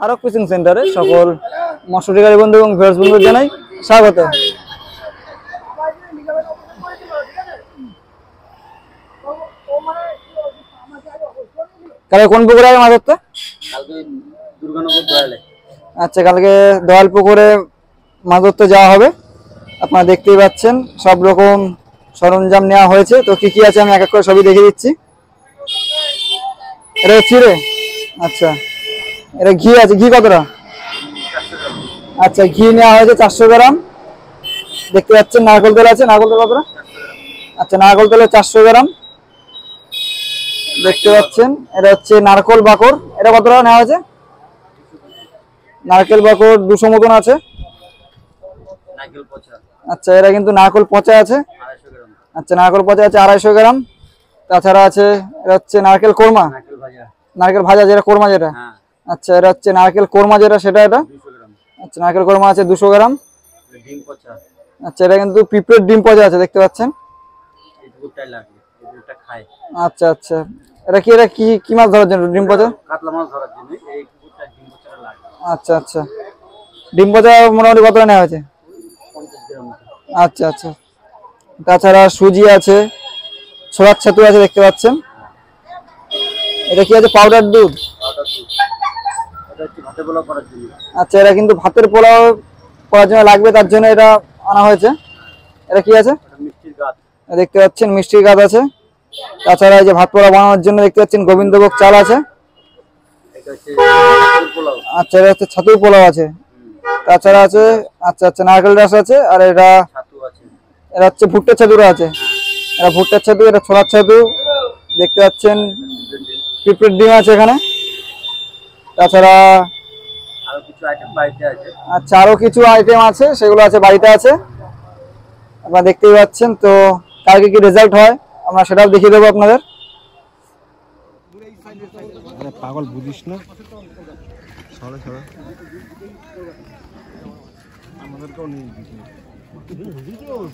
আরক fishing সেন্টারে সকল মৎস্যশিকারী বন্ধু এবং ভিউয়ার্স বন্ধু জানাই স্বাগত। কালকে কোন পুকুরে মাছ ধরতে? কালকে দুর্গানগর দয়ালে। আচ্ছা, কালকে দয়াল পুকুরে মাছ ধরতে যাওয়া হবে। আপনারা দেখতেই পাচ্ছেন সব রকম সরঞ্জাম নেওয়া হয়েছে। তো কি কি আছে আমি এক এক করে সবই দেখিয়ে দিচ্ছি। এটা চিড়ে, আচ্ছা এটা ঘি আছে, ঘি কতটা? আচ্ছা, ঘি নেওয়া হয়েছে 400 গ্রাম। দেখতে পাচ্ছেন নারকেল তেল আছে, নারকেল তেল কতটা? আচ্ছা, নারকেল তেল 400 গ্রাম দেখতে পাচ্ছেন। এটা হচ্ছে নারকেল বাকর, এটা কত টাকা নেওয়া হয়েছে? নারকেল বাকর 200 মতন আছে। আচ্ছা, এটা কিন্তু নারকেল পচা আছে। আচ্ছা, নারকেল পচা আছে 250 গ্রাম। তাছাড়া আছে এটা হচ্ছে নারকেল কোরমা, নারকেল ভাজা যেটা কোরমা যেটা। আচ্ছা, এটা হচ্ছে নারকেল কোরমা যেটা সেটা এটা। আচ্ছা, নারকেল কোরমা আছে 200 গ্রাম। আচ্ছা, এটা কিন্তু পিঁপড়ের ডিম পচা আছে দেখতে পাচ্ছেন। আচ্ছা আচ্ছা, এটা কি কি মাছ ধরার জন্য ডিম পচা? কাতলা মাছ ধরার জন্য এই কুকুরটা ডিম পচাটা লাগে। আচ্ছা আচ্ছা, ডিম পচা মোটামুটি কত নেওয়া হয়েছে? 50 গ্রাম। আচ্ছা আচ্ছা, তাছাড়া সুজি আছে, ছোলার ছাতু আছে দেখতে পাচ্ছেন। এটা কি আছে? পাউডার দুধ। এটা হচ্ছে ভাতের পোলাও করার জন্য। আচ্ছা, এটা কিন্তু ভাতের পোলাও করার জন্য লাগবে, তার জন্য এটা আনা হয়েছে। এটা কি আছে? মিষ্টির গাছ দেখতে পাচ্ছেন, মিষ্টির গাছ আছে। তাছাড়া এই যে ভাত পোলাও বানানোর জন্য দেখতে পাচ্ছেন গোবিন্দভোগ চাল আছে। এটা হচ্ছে ছাতুর পোলাও। আচ্ছা, এটা হচ্ছে ছাতুর পোলাও আছে। তাছাড়া আছে আচ্ছা আচ্ছা নারকেল রস আছে, আর এটা ছাতু আছে। এটা হচ্ছে ভুট্টার ছাতুরা আছে। এটা ভুট্টার ছাতু, এটা ছোলার ছাতু দেখতে পাচ্ছেন। পিঁপড়ের ডিম আছে এখানে। তাছাড়া আরো কিছু আইটেম বাড়িতে আছে। আচ্ছা, আরো কিছু আইটেম আছে, সেগুলো আছে বাড়িতে আছে, আপনারা দেখতেই পাচ্ছেন। তো কালকে কি রেজাল্ট হয় আমরা সেটাও দেখিয়ে দেবো আপনাদের। পাগল বুঝিস না, সরে সরে আমাদেরকেও নিয়ে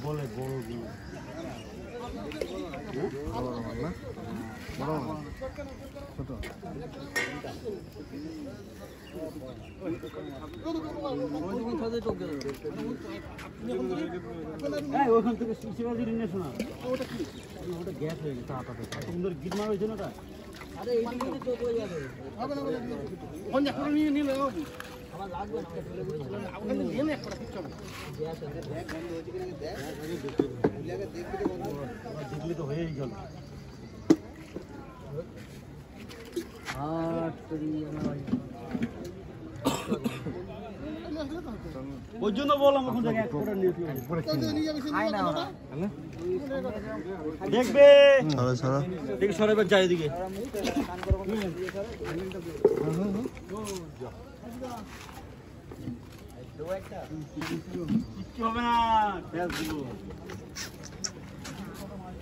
বলে বড় ছোট ওখান থেকে শিবাজির নিয়ে শোনা ওটা গ্যাস হয়ে গেছে হাতাতে সুন্দর গিট মার হয়েছে না। আরে এইদিকে তো কই যাবে হবে না কোন যা করে নিয়ে নিলে আমার লাগবে না ওখানে নিয়ে নে একটা কিছু গ্যাস আছে দেখ বন্ধ হয়েছে কিনা দেখ লাগে দেখবি তো বন্ধ দেখলি তো হয়েই গেল। আর তুই আমার ওই জন্য বললাম কোন জায়গায় এক ফটো নিয়ে খাই না ওরা দেখবে সরে সরে দেখি সরাইবার যায় এদিকে কিচ্ছু হবে না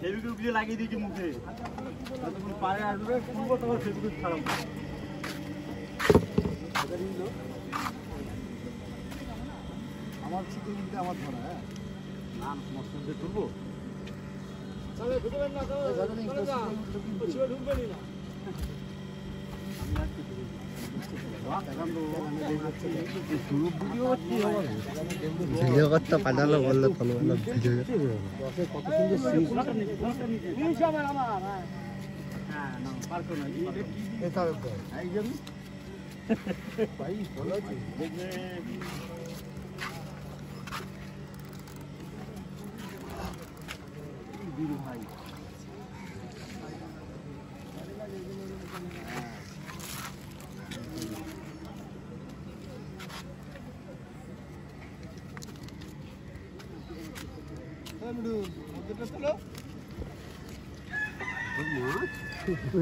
ফেবিকুইক লাগিয়ে দিয়েছি মুখে যতক্ষণ পায়ে আসবে খুলবো তখন ফেবিকুইক ছাড়াবো। আমার শুধু কিন্তু আমার ধরা হ্যাঁ না সমস্ত তুলবো ঢুকবেন না ভিডিও করতে পাঠালো বললে ভালো ভিডিও কত সুন্দর ভাই ভালো আছে ভাই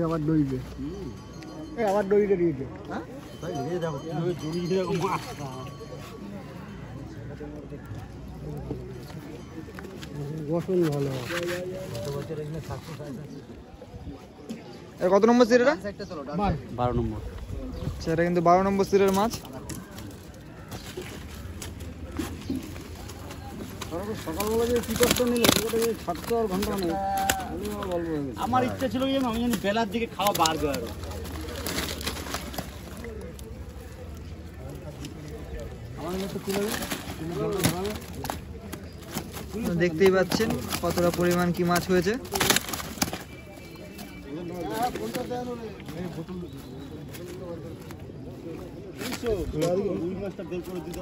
আবার দইবে আবার দইটা দিয়েছে হ্যাঁ বসুন ভালো। কত নম্বর সিট এটা? 12 নম্বর। আচ্ছা, এটা কিন্তু 12 নম্বর সিটের মাছ। সকালবেলা যে পিকআপটা নিলে ছাড়তে আর ঘন্টা নেই আমার ইচ্ছা ছিল আমি জানি বেলার দিকে খাওয়া বার করে দেখতেই পাচ্ছেন কতটা পরিমাণ কি মাছ হয়েছে। রুই মাছটা বের করে দিতে